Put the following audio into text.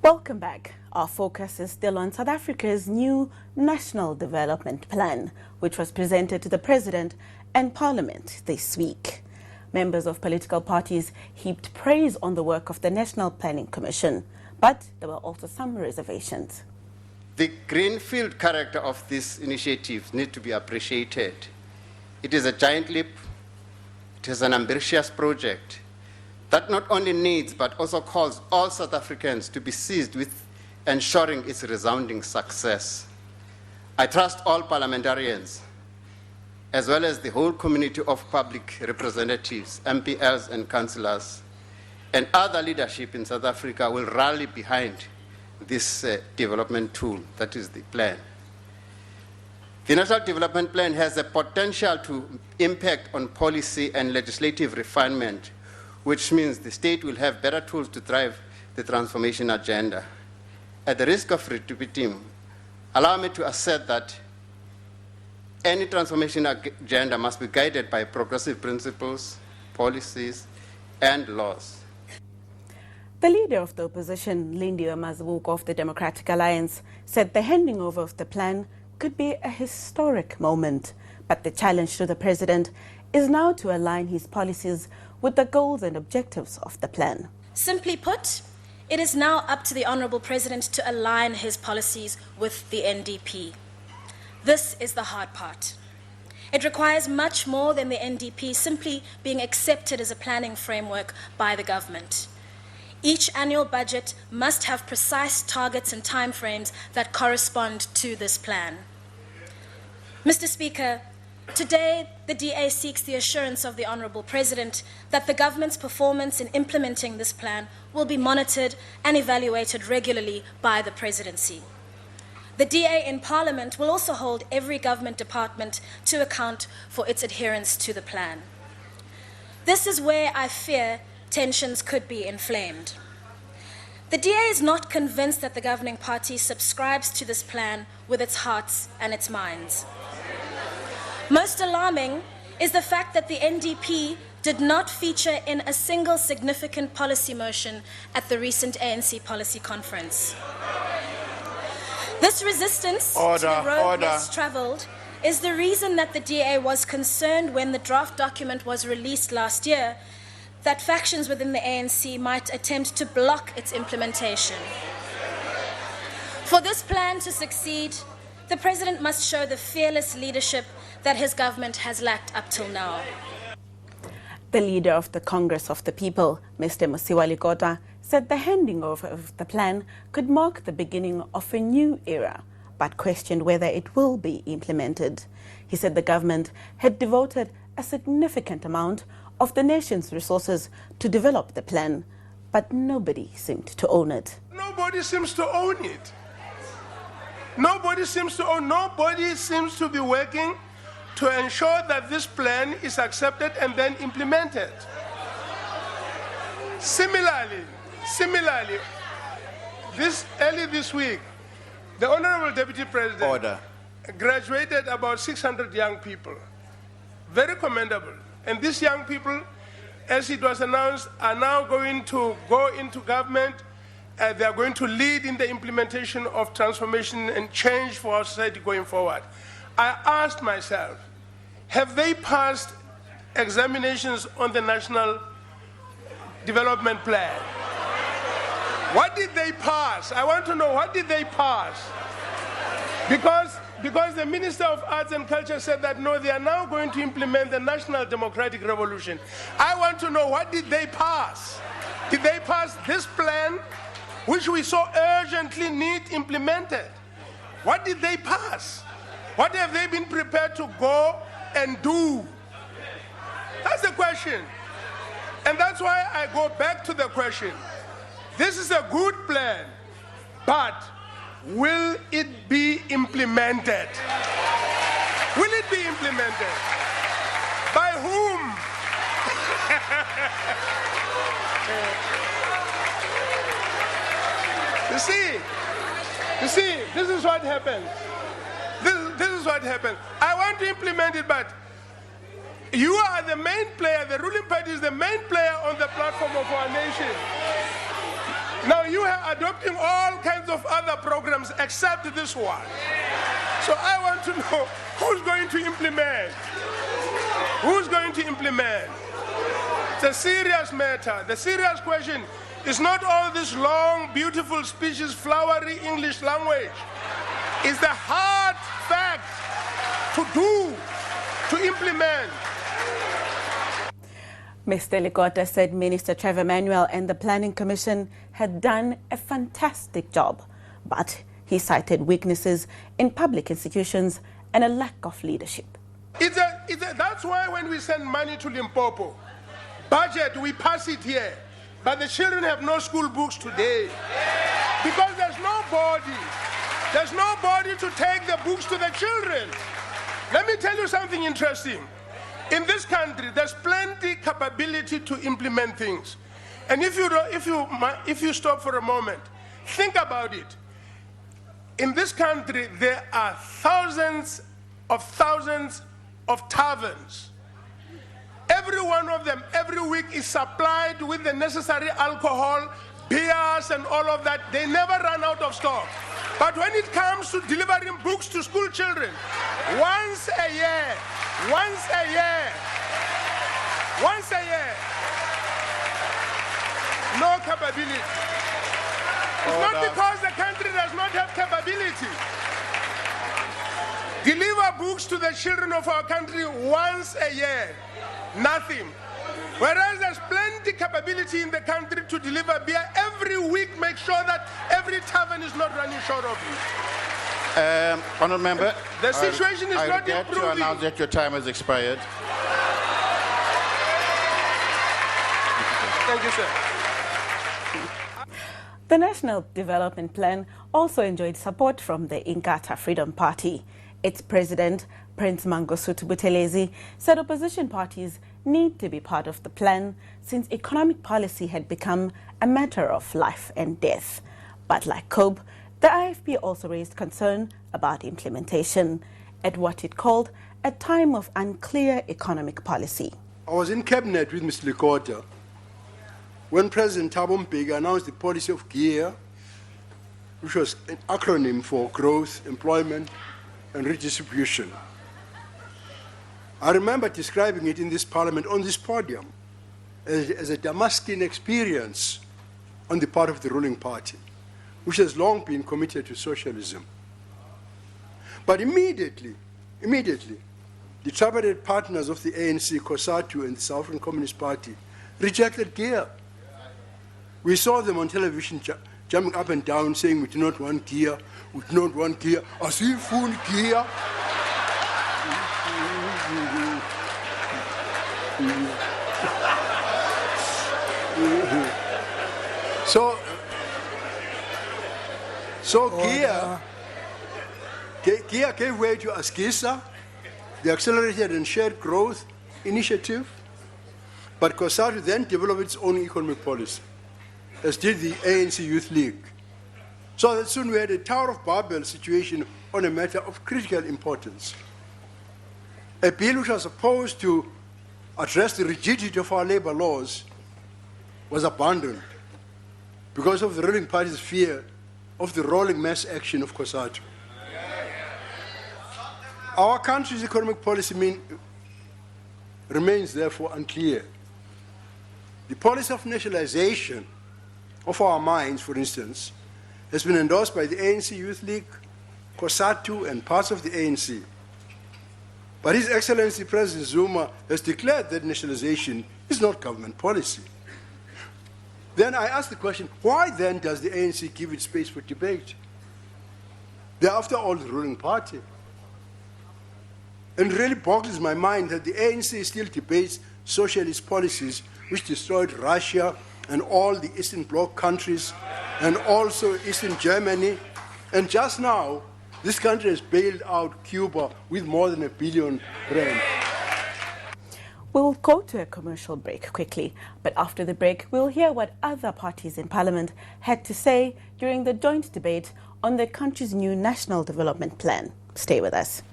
Welcome back. Our focus is still on South Africa's new National Development Plan, which was presented to the President and Parliament this week. Members of political parties heaped praise on the work of the National Planning Commission, but there were also some reservations. The greenfield character of this initiative needs to be appreciated. It is a giant leap. It is an ambitious project that not only needs but also calls all South Africans to be seized with ensuring its resounding success. I trust all parliamentarians, as well as the whole community of public representatives, MPLs and councillors, and other leadership in South Africa will rally behind this development tool, that is the plan. The National Development Plan has the potential to impact on policy and legislative refinement, which means the state will have better tools to drive the transformation agenda. At the risk of repeating, allow me to assert that any transformation agenda must be guided by progressive principles, policies, and laws. The leader of the opposition, Lindiwe Mazibuko of the Democratic Alliance, said the handing over of the plan could be a historic moment, but the challenge to the president is now to align his policies with the goals and objectives of the plan. Simply put, it is now up to the Honourable President to align his policies with the NDP. This is the hard part. It requires much more than the NDP simply being accepted as a planning framework by the government. Each annual budget must have precise targets and timeframes that correspond to this plan. Mr. Speaker, today the DA seeks the assurance of the Honourable President that the government's performance in implementing this plan will be monitored and evaluated regularly by the Presidency. The DA in Parliament will also hold every government department to account for its adherence to the plan. This is where I fear tensions could be inflamed. The DA is not convinced that the governing party subscribes to this plan with its hearts and its minds. Most alarming is the fact that the NDP did not feature in a single significant policy motion at the recent ANC policy conference. This resistance to the road less travelled is the reason that the DA was concerned when the draft document was released last year that factions within the ANC might attempt to block its implementation. For this plan to succeed, the President must show the fearless leadership that his government has lacked up till now. The leader of the Congress of the People, Mr. Musioua Lekota, said the handing over of the plan could mark the beginning of a new era, but questioned whether it will be implemented. He said the government had devoted a significant amount of the nation's resources to develop the plan, but nobody seemed to own it. Nobody seems to own it. Nobody seems to be working to ensure that this plan is accepted and then implemented. Similarly, early this week, the Honorable Deputy President graduated about 600 young people. Very commendable. And these young people, as it was announced, are now going to go into government. They are going to lead in the implementation of transformation and change for our society going forward. I asked myself, have they passed examinations on the National Development Plan? What did they pass? I want to know, what did they pass? Because the Minister of Arts and Culture said that no, they are now going to implement the National Democratic Revolution. I want to know, what did they pass? Did they pass this plan, which we so urgently need implemented? What did they pass? What have they been prepared to go and do? That's the question. And that's why I go back to the question. This is a good plan, but will it be implemented? Will it be implemented? By whom? You see, this is what happened. This is what happened. I want to implement it, but you are the main player. The ruling party is the main player on the platform of our nation. Now you adopting all kinds of other programs except this one. So I want to know who's going to implement. Who's going to implement? It's a serious matter. The serious question is not all this long, beautiful speeches, flowery English language. It's the hard fact to do, to implement. Mr. Lekota said Minister Trevor Manuel and the Planning Commission had done a fantastic job, but he cited weaknesses in public institutions and a lack of leadership. That's why when we send money to Limpopo, budget, we pass it here, but the children have no school books today because there's nobody to take the books to the children. Let me tell you something interesting. In this country, there's plenty capability to implement things. And if you stop for a moment, think about it. In this country, there are thousands of taverns. Every one of them, every week, is supplied with the necessary alcohol, beers, and all of that. They never run out of stock. But when it comes to delivering books to school children, once a year, no capability. It's not because the country does not have capability. Deliver books to the children of our country once a year, nothing. Whereas there's plenty capability in the country to deliver beer every week, make sure that every tavern is not running short of it. Honourable Member, the situation is not improving. I regret to announce that your time has expired. Thank you, sir. The National Development Plan also enjoyed support from the Inkatha Freedom Party. Its president, Prince Mangosuthu Buthelezi, said opposition parties need to be part of the plan since economic policy had become a matter of life and death. But like COPE, the IFP also raised concern about implementation at what it called a time of unclear economic policy. I was in cabinet with Mr. Lekota when President Thabo Mbeki announced the policy of GEAR, which was an acronym for growth, employment, and redistribution. I remember describing it in this parliament on this podium as a Damascene experience on the part of the ruling party, which has long been committed to socialism. But immediately, the tripartite partners of the ANC, COSATU, and the South African Communist Party rejected GEAR. We saw them on television jumping up and down saying we do not want GEAR, we do not want GEAR, as we found GEAR. So GEAR gave way to ASGISA, the Accelerated and Shared Growth Initiative, but COSATU then developed its own economic policy, as did the ANC Youth League. So that soon we had a Tower of Babel situation on a matter of critical importance. A bill which was supposed to address the rigidity of our labor laws was abandoned because of the ruling party's fear of the rolling mass action of COSATU. Our country's economic policy remains therefore unclear. The policy of nationalization of our mines, for instance, has been endorsed by the ANC Youth League, COSATU, and parts of the ANC. But His Excellency President Zuma has declared that nationalization is not government policy. Then I ask the question, why then does the ANC give it space for debate? They're after all the ruling party. And it really boggles my mind that the ANC still debates socialist policies which destroyed Russia and all the Eastern Bloc countries and also Eastern Germany. And just now, this country has bailed out Cuba with more than R1 billion. We'll go to a commercial break quickly, but after the break, we'll hear what other parties in Parliament had to say during the joint debate on the country's new National Development Plan. Stay with us.